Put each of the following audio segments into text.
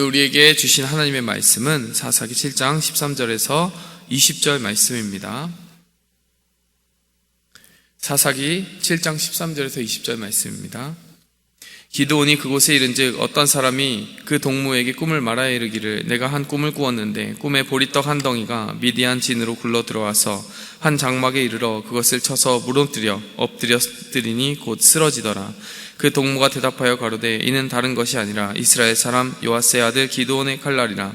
오늘 우리에게 주신 하나님의 말씀은 사사기 7장 13절에서 20절 말씀입니다. 사사기 7장 13절에서 20절 말씀입니다. 기드온이 그곳에 이른즉 어떤 사람이 그 동무에게 꿈을 말하여 이르기를 내가 한 꿈을 꾸었는데 꿈에 보리떡 한 덩이가 미디안 진으로 굴러 들어와서 한 장막에 이르러 그것을 쳐서 무너뜨려 엎드렸더니 곧 쓰러지더라. 그 동무가 대답하여 가로되 이는 다른 것이 아니라 이스라엘 사람 요아스의 아들 기드온의 칼날이라.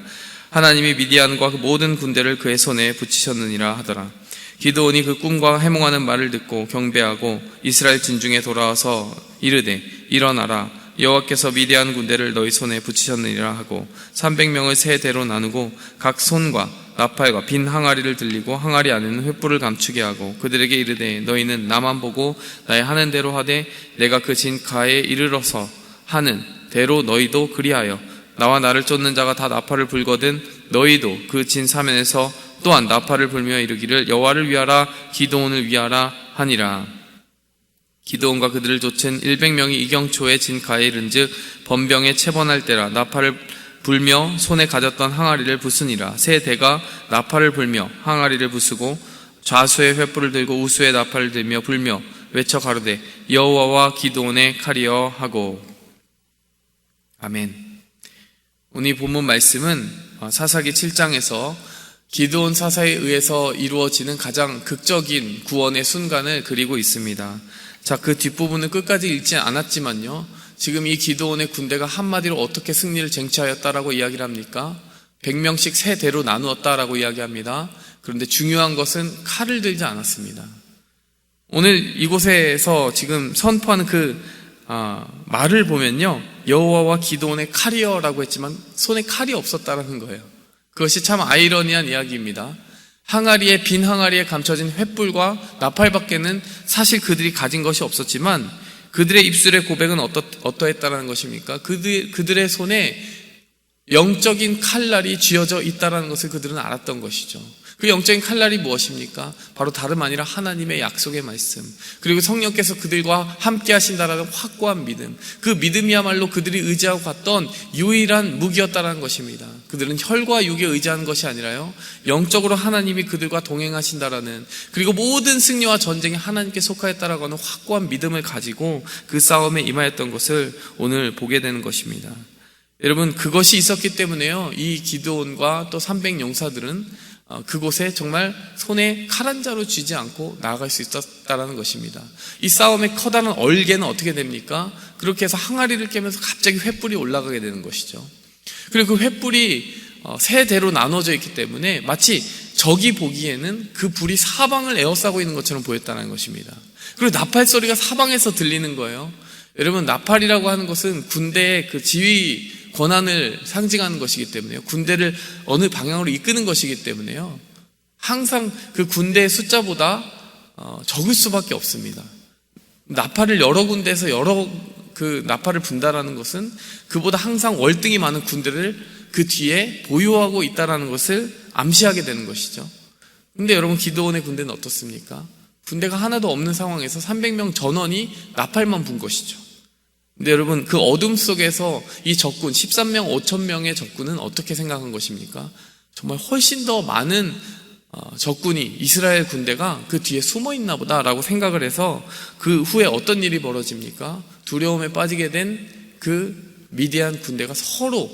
하나님이 미디안과 그 모든 군대를 그의 손에 붙이셨느니라 하더라. 기드온이 그 꿈과 해몽하는 말을 듣고 경배하고 이스라엘 진중에 돌아와서 이르되 일어나라 여호와께서 미디안 군대를 너희 손에 붙이셨느니라 하고 300명을 세 대로 나누고 각 손과 나팔과 빈 항아리를 들리고 항아리 안에는 횃불을 감추게 하고 그들에게 이르되 너희는 나만 보고 나의 하는 대로 하되 내가 그 진가에 이르러서 하는 대로 너희도 그리하여 나와 나를 쫓는 자가 다 나팔을 불거든 너희도 그 진 사면에서 또한 나팔을 불며 이르기를 여호와를 위하라 기드온을 위하라 하니라. 기드온과 그들을 쫓은 100명이 이경초에 진가에 이른즉 번병에 체번할 때라. 나팔을 불며 손에 가졌던 항아리를 부수니라. 세 대가 나팔을 불며 항아리를 부수고 좌수에 횃불을 들고 우수에 나팔을 들며 불며 외쳐 가로되 여호와와 기드온의 칼이여 하고. 아멘. 오늘 이 본문 말씀은 사사기 7장에서 기드온 사사에 의해서 이루어지는 가장 극적인 구원의 순간을 그리고 있습니다. 자, 그 뒷부분은 끝까지 읽지 않았지만요, 지금 이 기드온의 군대가 한마디로 어떻게 승리를 쟁취하였다라고 이야기를 합니까? 100명씩 세 대로 나누었다라고 이야기합니다. 그런데 중요한 것은 칼을 들지 않았습니다. 오늘 이곳에서 지금 선포하는 그 말을 보면요, 여호와와 기드온의 칼이여라고 했지만 손에 칼이 없었다라는 거예요. 그것이 참 아이러니한 이야기입니다. 항아리에 빈 항아리에 감춰진 횃불과 나팔밖에는 사실 그들이 가진 것이 없었지만 그들의 입술의 고백은 어떠했다라는 것입니까? 그들의 손에 영적인 칼날이 쥐어져 있다라는 것을 그들은 알았던 것이죠. 그 영적인 칼날이 무엇입니까? 바로 다름 아니라 하나님의 약속의 말씀, 그리고 성령께서 그들과 함께 하신다라는 확고한 믿음, 그 믿음이야말로 그들이 의지하고 갔던 유일한 무기였다라는 것입니다. 그들은 혈과 육에 의지하는 것이 아니라요, 영적으로 하나님이 그들과 동행하신다라는, 그리고 모든 승리와 전쟁이 하나님께 속하였다라고 하는 확고한 믿음을 가지고 그 싸움에 임하였던 것을 오늘 보게 되는 것입니다. 여러분, 그것이 있었기 때문에요, 이 기드온과 또 300용사들은 그곳에 정말 손에 칼 한 자루 쥐지 않고 나아갈 수 있었다는 것입니다. 이 싸움의 커다란 얼개는 어떻게 됩니까? 그렇게 해서 항아리를 깨면서 갑자기 횃불이 올라가게 되는 것이죠. 그리고 그 횃불이 세 대로 나눠져 있기 때문에 마치 적이 보기에는 그 불이 사방을 에워싸고 있는 것처럼 보였다는 것입니다. 그리고 나팔 소리가 사방에서 들리는 거예요. 여러분, 나팔이라고 하는 것은 군대의 그 지휘 권한을 상징하는 것이기 때문에요, 군대를 어느 방향으로 이끄는 것이기 때문에요, 항상 그 군대의 숫자보다 적을 수밖에 없습니다. 나팔을 여러 군데에서 여러 그 나팔을 분다라는 것은 그보다 항상 월등히 많은 군대를 그 뒤에 보유하고 있다라는 것을 암시하게 되는 것이죠. 근데 여러분, 기드온의 군대는 어떻습니까? 군대가 하나도 없는 상황에서 300명 전원이 나팔만 분 것이죠. 근데 여러분, 그 어둠 속에서 이 적군 13명 5,000명의 적군은 어떻게 생각한 것입니까? 정말 훨씬 더 많은 적군이, 이스라엘 군대가 그 뒤에 숨어 있나 보다라고 생각을 해서 그 후에 어떤 일이 벌어집니까? 두려움에 빠지게 된 그 미디안 군대가 서로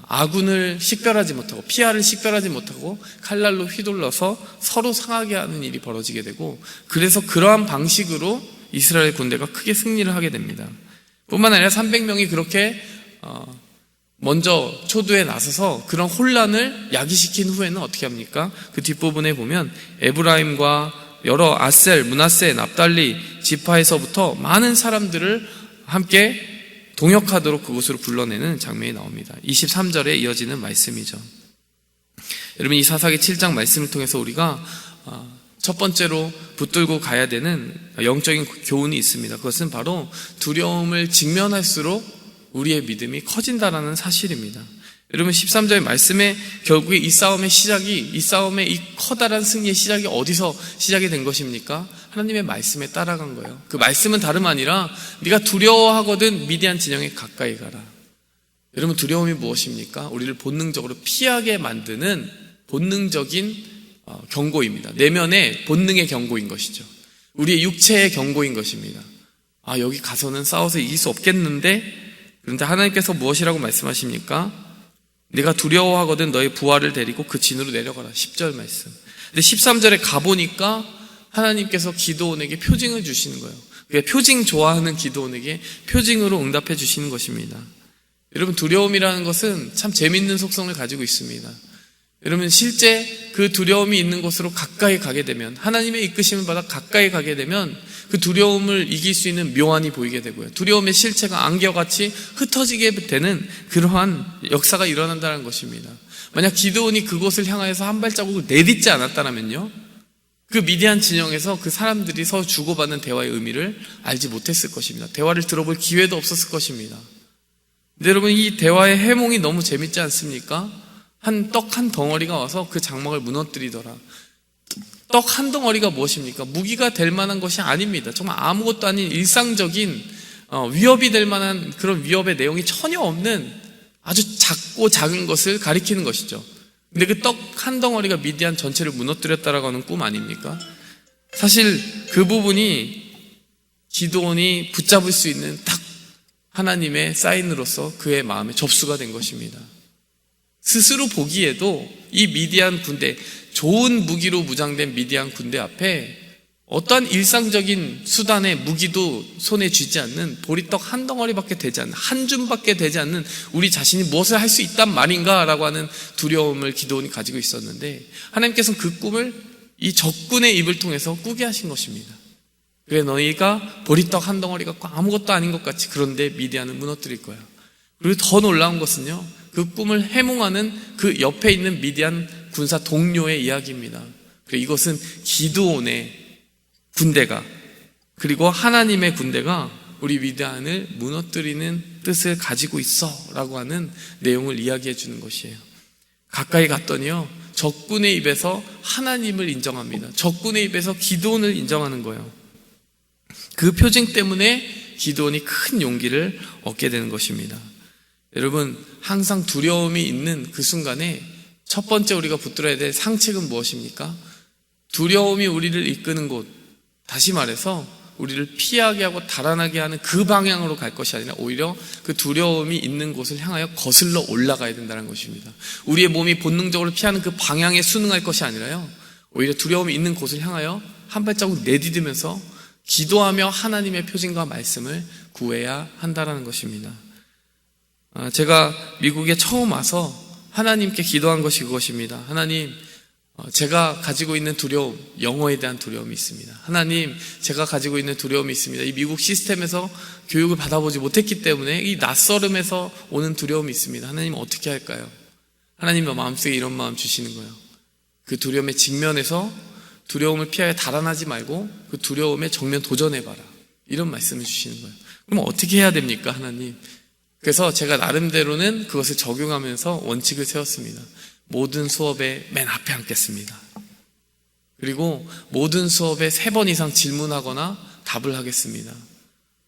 아군을 식별하지 못하고, 피아를 식별하지 못하고 칼날로 휘둘러서 서로 상하게 하는 일이 벌어지게 되고, 그래서 그러한 방식으로 이스라엘 군대가 크게 승리를 하게 됩니다. 뿐만 아니라 300명이 그렇게 먼저 초두에 나서서 그런 혼란을 야기시킨 후에는 어떻게 합니까? 그 뒷부분에 보면 에브라임과 여러 아셀, 므낫세, 납달리 지파에서부터 많은 사람들을 함께 동역하도록 그곳으로 불러내는 장면이 나옵니다. 23절에 이어지는 말씀이죠. 여러분, 이 사사기 7장 말씀을 통해서 우리가 첫 번째로 붙들고 가야 되는 영적인 교훈이 있습니다. 그것은 바로 두려움을 직면할수록 우리의 믿음이 커진다라는 사실입니다. 여러분, 13절의 말씀에 결국에 이 싸움의 시작이, 이 싸움의 이 커다란 승리의 시작이 어디서 시작이 된 것입니까? 하나님의 말씀에 따라간 거예요. 그 말씀은 다름 아니라 네가 두려워하거든 미디안 진영에 가까이 가라. 여러분, 두려움이 무엇입니까? 우리를 본능적으로 피하게 만드는 본능적인 경고입니다. 내면의 본능의 경고인 것이죠. 우리의 육체의 경고인 것입니다. 여기 가서는 싸워서 이길 수 없겠는데, 그런데 하나님께서 무엇이라고 말씀하십니까? 네가 두려워하거든 너의 부하를 데리고 그 진으로 내려가라. 10절 말씀. 근데 13절에 가보니까 하나님께서 기드온에게 표징을 주시는 거예요. 표징 좋아하는 기드온에게 표징으로 응답해 주시는 것입니다. 여러분, 두려움이라는 것은 참 재밌는 속성을 가지고 있습니다. 여러분, 실제 그 두려움이 있는 곳으로 가까이 가게 되면, 하나님의 이끄심을 받아 가까이 가게 되면 그 두려움을 이길 수 있는 묘안이 보이게 되고요. 두려움의 실체가 안개같이 흩어지게 되는 그러한 역사가 일어난다는 것입니다. 만약 기드온이 그곳을 향하여서 한 발자국을 내딛지 않았다면요, 그 미디안 진영에서 그 사람들이 서로 주고받는 대화의 의미를 알지 못했을 것입니다. 대화를 들어볼 기회도 없었을 것입니다. 근데 여러분, 이 대화의 해몽이 너무 재밌지 않습니까? 떡 한 덩어리가 와서 그 장막을 무너뜨리더라. 떡 한 덩어리가 무엇입니까? 무기가 될 만한 것이 아닙니다. 정말 아무것도 아닌 일상적인 위협이 될 만한 그런 위협의 내용이 전혀 없는 아주 작고 작은 것을 가리키는 것이죠. 근데 그 떡 한 덩어리가 미디안 전체를 무너뜨렸다라고 하는 꿈 아닙니까? 사실 그 부분이 기드온이 붙잡을 수 있는 딱 하나님의 사인으로서 그의 마음에 접수가 된 것입니다. 스스로 보기에도 이 미디안 군대, 좋은 무기로 무장된 미디안 군대 앞에 어떠한 일상적인 수단의 무기도 손에 쥐지 않는, 보리떡 한 덩어리밖에 되지 않는, 한 줌밖에 되지 않는 우리 자신이 무엇을 할 수 있단 말인가 라고 하는 두려움을 기드온이 가지고 있었는데, 하나님께서는 그 꿈을 이 적군의 입을 통해서 꾸게 하신 것입니다. 그래, 너희가 보리떡 한 덩어리 갖고 아무것도 아닌 것 같이, 그런데 미디안을 무너뜨릴 거야. 그리고 더 놀라운 것은요, 그 꿈을 해몽하는 그 옆에 있는 미디안 군사 동료의 이야기입니다. 그리고 이것은 기드온의 군대가, 그리고 하나님의 군대가 우리 미디안을 무너뜨리는 뜻을 가지고 있어 라고 하는 내용을 이야기해 주는 것이에요. 가까이 갔더니요, 적군의 입에서 하나님을 인정합니다. 적군의 입에서 기드온을 인정하는 거예요. 그 표징 때문에 기드온이 큰 용기를 얻게 되는 것입니다. 여러분, 항상 두려움이 있는 그 순간에 첫 번째 우리가 붙들어야 될 상책은 무엇입니까? 두려움이 우리를 이끄는 곳, 다시 말해서 우리를 피하게 하고 달아나게 하는 그 방향으로 갈 것이 아니라 오히려 그 두려움이 있는 곳을 향하여 거슬러 올라가야 된다는 것입니다. 우리의 몸이 본능적으로 피하는 그 방향에 순응할 것이 아니라요, 오히려 두려움이 있는 곳을 향하여 한 발자국 내디디면서 기도하며 하나님의 표징과 말씀을 구해야 한다는 것입니다. 제가 미국에 처음 와서 하나님께 기도한 것이 그것입니다. 하나님, 제가 가지고 있는 두려움, 영어에 대한 두려움이 있습니다. 하나님, 제가 가지고 있는 두려움이 있습니다. 이 미국 시스템에서 교육을 받아보지 못했기 때문에 이 낯설음에서 오는 두려움이 있습니다. 하나님, 어떻게 할까요? 하나님의 마음속에 이런 마음 주시는 거예요. 그 두려움에 직면해서 두려움을 피하여 달아나지 말고 그 두려움에 정면 도전해봐라, 이런 말씀을 주시는 거예요. 그럼 어떻게 해야 됩니까, 하나님? 그래서 제가 나름대로는 그것을 적용하면서 원칙을 세웠습니다. 모든 수업에 맨 앞에 앉겠습니다. 그리고 모든 수업에 3번 이상 질문하거나 답을 하겠습니다.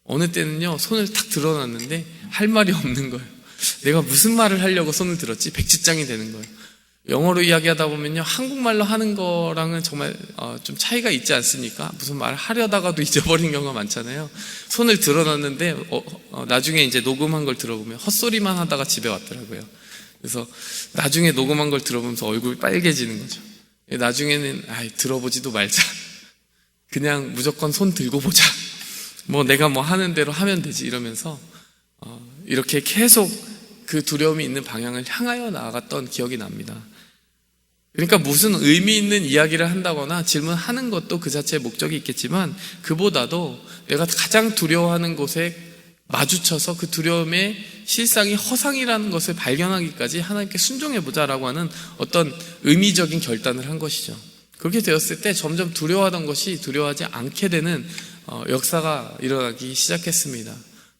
어느 때는요, 손을 탁 들어놨는데 할 말이 없는 거예요. 내가 무슨 말을 하려고 손을 들었지? 백지장이 되는 거예요. 영어로 이야기하다 보면요, 한국말로 하는 거랑은 정말 좀 차이가 있지 않습니까? 무슨 말을 하려다가도 잊어버린 경우가 많잖아요. 손을 들어놨는데 나중에 이제 녹음한 걸 들어보면 헛소리만 하다가 집에 왔더라고요. 그래서 나중에 녹음한 걸 들어보면서 얼굴이 빨개지는 거죠. 나중에는 들어보지도 말자, 그냥 무조건 손 들고 보자, 내가 하는 대로 하면 되지, 이러면서 이렇게 계속 그 두려움이 있는 방향을 향하여 나아갔던 기억이 납니다. 그러니까 무슨 의미 있는 이야기를 한다거나 질문하는 것도 그 자체의 목적이 있겠지만, 그보다도 내가 가장 두려워하는 곳에 마주쳐서 그 두려움의 실상이 허상이라는 것을 발견하기까지 하나님께 순종해보자라고 하는 어떤 의미적인 결단을 한 것이죠. 그렇게 되었을 때 점점 두려워하던 것이 두려워하지 않게 되는 역사가 일어나기 시작했습니다.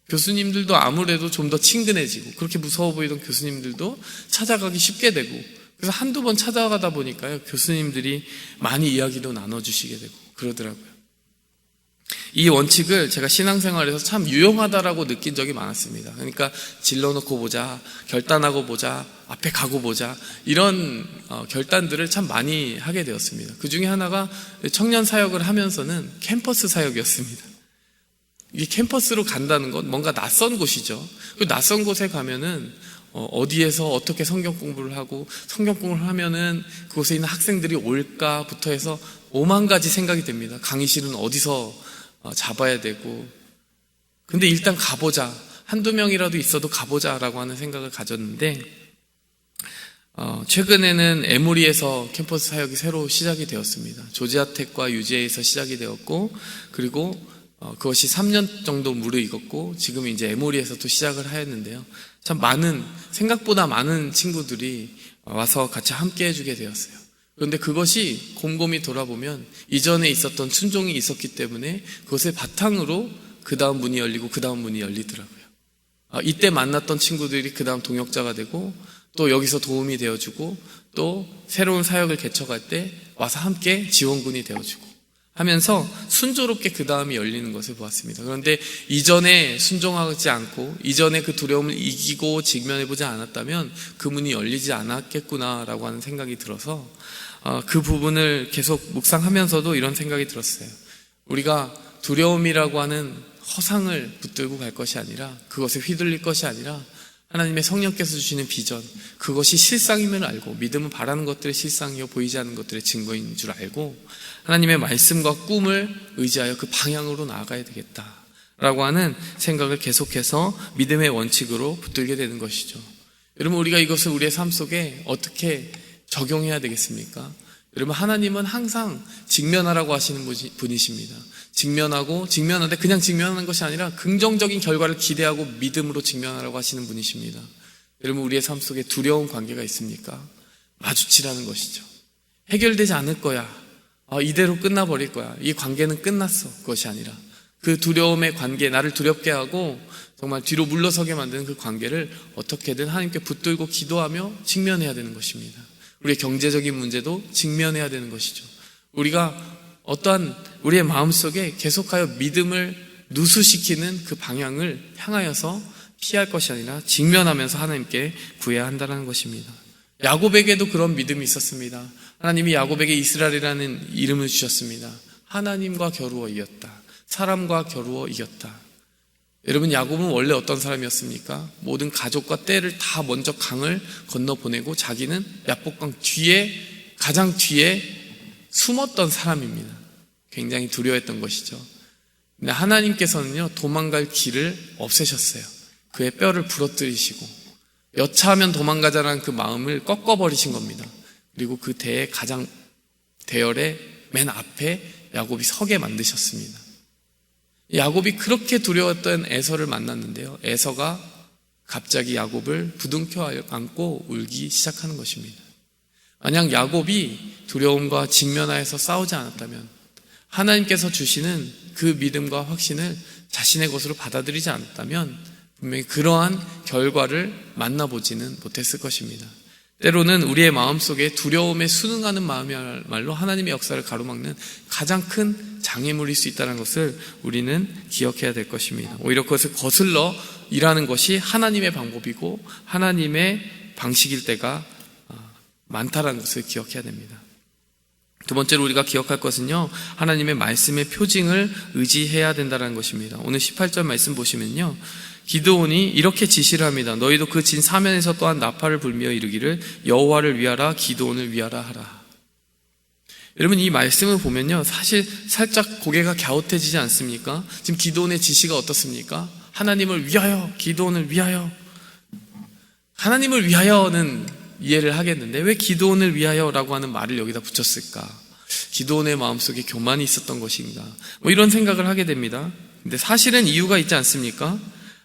교수님들도 아무래도 좀 더 친근해지고, 그렇게 무서워 보이던 교수님들도 찾아가기 쉽게 되고, 그래서 한두 번 찾아가다 보니까요, 교수님들이 많이 이야기도 나눠주시게 되고 그러더라고요. 이 원칙을 제가 신앙생활에서 참 유용하다라고 느낀 적이 많았습니다. 그러니까 질러놓고 보자, 결단하고 보자, 앞에 가고 보자, 이런 결단들을 참 많이 하게 되었습니다. 그 중에 하나가 청년 사역을 하면서는 캠퍼스 사역이었습니다. 이 캠퍼스로 간다는 건 뭔가 낯선 곳이죠. 그 낯선 곳에 가면은 어디에서 어떻게 성경 공부를 하고, 성경 공부를 하면은 그곳에 있는 학생들이 올까부터 해서 5만 가지 생각이 됩니다. 강의실은 어디서 잡아야 되고. 근데 일단 가보자, 한두 명이라도 있어도 가보자라고 하는 생각을 가졌는데, 최근에는 에모리에서 캠퍼스 사역이 새로 시작이 되었습니다. 조지아텍과 UGA에서 시작이 되었고, 그리고 그것이 3년 정도 무르익었고, 지금 이제 에모리에서 또 시작을 하였는데요. 참 생각보다 많은 친구들이 와서 같이 함께 해주게 되었어요. 그런데 그것이 곰곰이 돌아보면 이전에 있었던 순종이 있었기 때문에 그것을 바탕으로 그 다음 문이 열리고 그 다음 문이 열리더라고요. 이때 만났던 친구들이 그 다음 동역자가 되고, 또 여기서 도움이 되어주고, 또 새로운 사역을 개척할 때 와서 함께 지원군이 되어주고 하면서 순조롭게 그 다음이 열리는 것을 보았습니다. 그런데 이전에 순종하지 않고, 이전에 그 두려움을 이기고 직면해보지 않았다면 그 문이 열리지 않았겠구나라고 하는 생각이 들어서 그 부분을 계속 묵상하면서도 이런 생각이 들었어요. 우리가 두려움이라고 하는 허상을 붙들고 갈 것이 아니라, 그것에 휘둘릴 것이 아니라 하나님의 성령께서 주시는 비전, 그것이 실상임을 알고, 믿음은 바라는 것들의 실상이요 보이지 않는 것들의 증거인 줄 알고, 하나님의 말씀과 꿈을 의지하여 그 방향으로 나아가야 되겠다라고 하는 생각을 계속해서 믿음의 원칙으로 붙들게 되는 것이죠. 여러분, 우리가 이것을 우리의 삶 속에 어떻게 적용해야 되겠습니까? 여러분, 하나님은 항상 직면하라고 하시는 분이십니다. 직면하는데 그냥 직면하는 것이 아니라 긍정적인 결과를 기대하고 믿음으로 직면하라고 하시는 분이십니다. 여러분, 우리의 삶 속에 두려운 관계가 있습니까? 마주치라는 것이죠. 해결되지 않을 거야, 이대로 끝나버릴 거야, 이 관계는 끝났어, 그것이 아니라 그 두려움의 관계, 나를 두렵게 하고 정말 뒤로 물러서게 만드는 그 관계를 어떻게든 하나님께 붙들고 기도하며 직면해야 되는 것입니다. 우리의 경제적인 문제도 직면해야 되는 것이죠. 우리가 어떠한 우리의 마음속에 계속하여 믿음을 누수시키는 그 방향을 향하여서 피할 것이 아니라 직면하면서 하나님께 구해야 한다는 것입니다. 야곱에게도 그런 믿음이 있었습니다. 하나님이 야곱에게 이스라엘이라는 이름을 주셨습니다. 하나님과 겨루어 이겼다, 사람과 겨루어 이겼다. 여러분, 야곱은 원래 어떤 사람이었습니까? 모든 가족과 떼를 다 먼저 강을 건너보내고 자기는 야복강 가장 뒤에 숨었던 사람입니다. 굉장히 두려워했던 것이죠. 근데 하나님께서는요, 도망갈 길을 없애셨어요. 그의 뼈를 부러뜨리시고 여차하면 도망가자라는 그 마음을 꺾어버리신 겁니다. 그리고 그 대열의 맨 앞에 야곱이 서게 만드셨습니다. 야곱이 그렇게 두려웠던 에서를 만났는데요, 에서가 갑자기 야곱을 부둥켜 안고 울기 시작하는 것입니다. 만약 야곱이 두려움과 직면하여서 싸우지 않았다면, 하나님께서 주시는 그 믿음과 확신을 자신의 것으로 받아들이지 않았다면 분명히 그러한 결과를 만나보지는 못했을 것입니다. 때로는 우리의 마음속에 두려움에 순응하는 마음이야말로 하나님의 역사를 가로막는 가장 큰 장애물일 수 있다는 것을 우리는 기억해야 될 것입니다. 오히려 그것을 거슬러 일하는 것이 하나님의 방법이고 하나님의 방식일 때가 많다는 것을 기억해야 됩니다. 두 번째로 우리가 기억할 것은요, 하나님의 말씀의 표징을 의지해야 된다는 것입니다. 오늘 18절 말씀 보시면요, 기드온이 이렇게 지시를 합니다. 너희도 그 진 사면에서 또한 나팔을 불며 이르기를 여호와를 위하라, 기드온을 위하라 하라. 여러분, 이 말씀을 보면요, 사실 살짝 고개가 갸웃해지지 않습니까? 지금 기드온의 지시가 어떻습니까? 하나님을 위하여, 기드온을 위하여. 하나님을 위하여는 이해를 하겠는데 왜 기드온을 위하여라고 하는 말을 여기다 붙였을까? 기드온의 마음속에 교만이 있었던 것인가? 이런 생각을 하게 됩니다. 근데 사실은 이유가 있지 않습니까?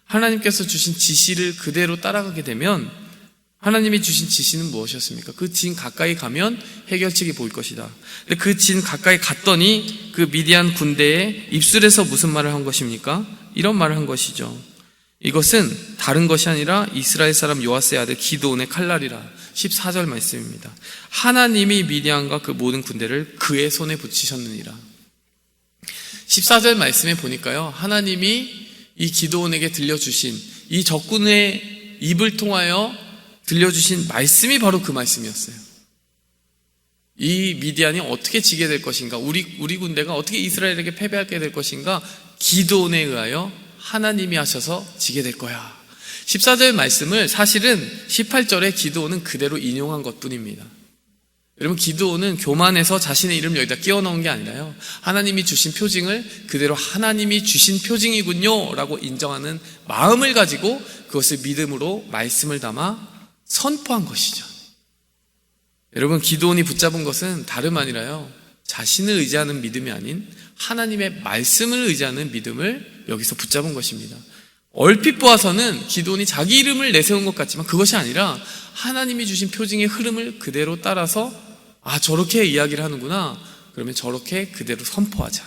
하나님께서 주신 지시를 그대로 따라가게 되면, 하나님이 주신 지시는 무엇이었습니까? 그 진 가까이 가면 해결책이 보일 것이다. 근데 그 진 가까이 갔더니 그 미디안 군대의 입술에서 무슨 말을 한 것입니까? 이런 말을 한 것이죠. 이것은 다른 것이 아니라 이스라엘 사람 요아스의 아들 기드온의 칼날이라. 14절 말씀입니다. 하나님이 미디안과 그 모든 군대를 그의 손에 붙이셨느니라. 14절 말씀에 보니까요, 하나님이 이 기드온에게 들려주신, 이 적군의 입을 통하여 들려주신 말씀이 바로 그 말씀이었어요. 이 미디안이 어떻게 지게 될 것인가, 우리 군대가 어떻게 이스라엘에게 패배하게 될 것인가, 기드온에 의하여 하나님이 하셔서 지게 될 거야. 14절 말씀을 사실은 18절에 기드온은 그대로 인용한 것뿐입니다. 여러분, 기드온은 교만해서 자신의 이름을 여기다 끼워 넣은 게 아니라요, 하나님이 주신 표징을 그대로 하나님이 주신 표징이군요 라고 인정하는 마음을 가지고 그것을 믿음으로 말씀을 담아 선포한 것이죠. 여러분, 기드온이 붙잡은 것은 다름 아니라요, 자신을 의지하는 믿음이 아닌 하나님의 말씀을 의지하는 믿음을 여기서 붙잡은 것입니다. 얼핏 보아서는 기드온이 자기 이름을 내세운 것 같지만 그것이 아니라 하나님이 주신 표징의 흐름을 그대로 따라서, 아, 저렇게 이야기를 하는구나, 그러면 저렇게 그대로 선포하자.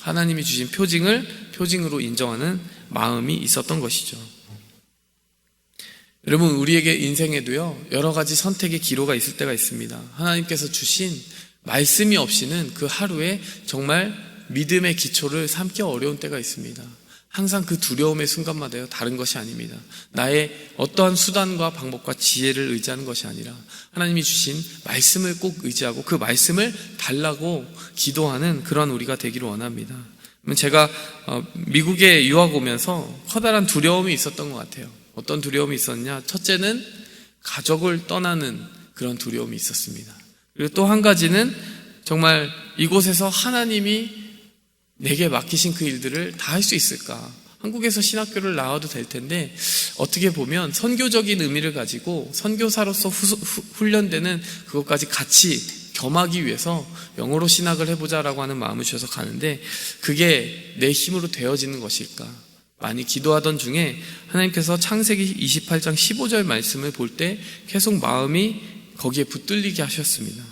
하나님이 주신 표징을 표징으로 인정하는 마음이 있었던 것이죠. 여러분, 우리에게 인생에도요, 여러 가지 선택의 기로가 있을 때가 있습니다. 하나님께서 주신 말씀이 없이는 그 하루에 정말 믿음의 기초를 삼기 어려운 때가 있습니다. 항상 그 두려움의 순간마다요, 다른 것이 아닙니다. 나의 어떠한 수단과 방법과 지혜를 의지하는 것이 아니라 하나님이 주신 말씀을 꼭 의지하고 그 말씀을 달라고 기도하는 그런 우리가 되기를 원합니다. 제가 미국에 유학 오면서 커다란 두려움이 있었던 것 같아요. 어떤 두려움이 있었냐? 첫째는 가족을 떠나는 그런 두려움이 있었습니다. 그리고 또 한 가지는 정말 이곳에서 하나님이 내게 맡기신 그 일들을 다 할 수 있을까? 한국에서 신학교를 나와도 될 텐데 어떻게 보면 선교적인 의미를 가지고 선교사로서 훈련되는 그것까지 같이 겸하기 위해서 영어로 신학을 해보자라고 하는 마음을 주셔서 가는데 그게 내 힘으로 되어지는 것일까? 많이 기도하던 중에 하나님께서 창세기 28장 15절 말씀을 볼 때 계속 마음이 거기에 붙들리게 하셨습니다.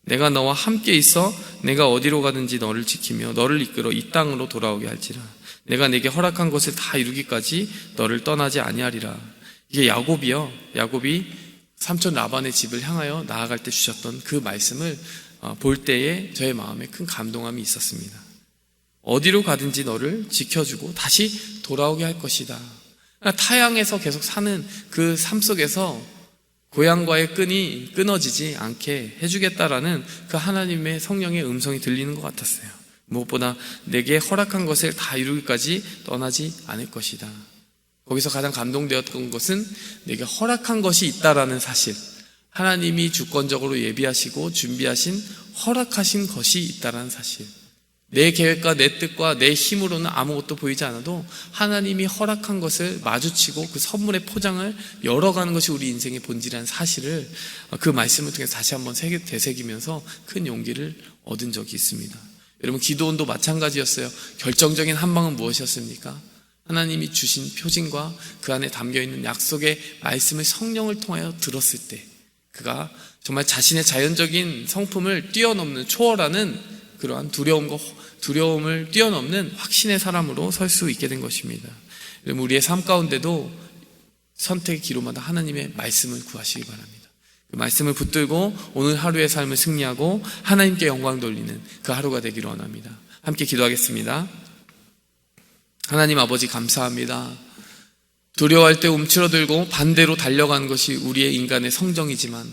내가 너와 함께 있어 내가 어디로 가든지 너를 지키며 너를 이끌어 이 땅으로 돌아오게 할지라. 내가 내게 허락한 것을 다 이루기까지 너를 떠나지 아니하리라. 이게 야곱이 삼촌 라반의 집을 향하여 나아갈 때 주셨던 그 말씀을 볼 때에 저의 마음에 큰 감동함이 있었습니다. 어디로 가든지 너를 지켜주고 다시 돌아오게 할 것이다. 타향에서 계속 사는 그 삶 속에서 고향과의 끈이 끊어지지 않게 해주겠다라는 그 하나님의 성령의 음성이 들리는 것 같았어요. 무엇보다 내게 허락한 것을 다 이루기까지 떠나지 않을 것이다. 거기서 가장 감동되었던 것은 내게 허락한 것이 있다라는 사실, 하나님이 주권적으로 예비하시고 준비하신 허락하신 것이 있다라는 사실. 내 계획과 내 뜻과 내 힘으로는 아무것도 보이지 않아도 하나님이 허락한 것을 마주치고 그 선물의 포장을 열어가는 것이 우리 인생의 본질이라는 사실을 그 말씀을 통해서 다시 한번 되새기면서 큰 용기를 얻은 적이 있습니다. 여러분, 기도원도 마찬가지였어요. 결정적인 한 방은 무엇이었습니까? 하나님이 주신 표징과 그 안에 담겨있는 약속의 말씀을 성령을 통하여 들었을 때 그가 정말 자신의 자연적인 성품을 뛰어넘는, 초월하는 그러한 두려움을 뛰어넘는 확신의 사람으로 설 수 있게 된 것입니다. 여러분, 우리의 삶 가운데도 선택의 기로마다 하나님의 말씀을 구하시기 바랍니다. 그 말씀을 붙들고 오늘 하루의 삶을 승리하고 하나님께 영광 돌리는 그 하루가 되기를 원합니다. 함께 기도하겠습니다. 하나님 아버지, 감사합니다. 두려워할 때 움츠러들고 반대로 달려가는 것이 우리의 인간의 성정이지만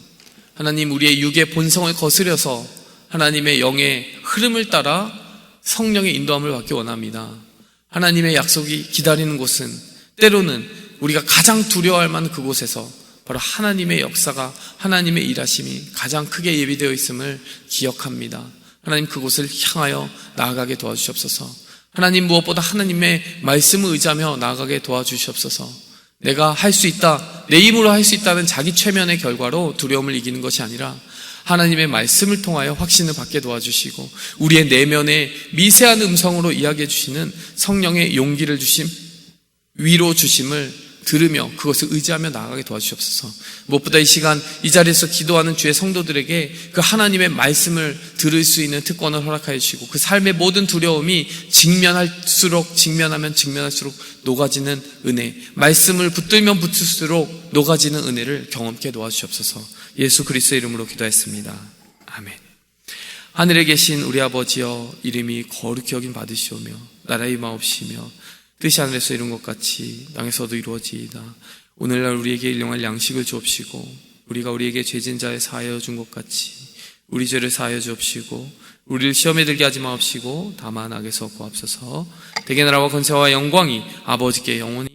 하나님, 우리의 육의 본성을 거스려서 하나님의 영의 흐름을 따라 성령의 인도함을 받기 원합니다. 하나님의 약속이 기다리는 곳은 때로는 우리가 가장 두려워할 만한 그곳에서 바로 하나님의 역사가, 하나님의 일하심이 가장 크게 예비되어 있음을 기억합니다. 하나님, 그곳을 향하여 나아가게 도와주시옵소서. 하나님, 무엇보다 하나님의 말씀을 의지하며 나아가게 도와주시옵소서. 내가 할 수 있다, 내 힘으로 할 수 있다는 자기 최면의 결과로 두려움을 이기는 것이 아니라 하나님의 말씀을 통하여 확신을 받게 도와주시고 우리의 내면의 미세한 음성으로 이야기해 주시는 성령의 용기를 주심, 위로 주심을 들으며 그것을 의지하며 나아가게 도와주시옵소서. 무엇보다 이 시간 이 자리에서 기도하는 주의 성도들에게 그 하나님의 말씀을 들을 수 있는 특권을 허락하여 주시고 그 삶의 모든 두려움이 직면하면 직면할수록 녹아지는 은혜, 말씀을 붙들면 붙을수록 녹아지는 은혜를 경험케 도와주시옵소서. 예수 그리스도의 이름으로 기도했습니다. 아멘. 하늘에 계신 우리 아버지여, 이름이 거룩히 여김 받으시오며 나라의 마옵시며 뜻이 하늘에서 이룬 것 같이 땅에서도 이루어지이다. 오늘날 우리에게 일용할 양식을 주옵시고 우리가 우리에게 죄진 자에 사하여 준 것 같이 우리 죄를 사하여 주옵시고 우리를 시험에 들게 하지 마옵시고 다만 악에서 구하옵소서. 대개 나라와 권세와 영광이 아버지께 영원히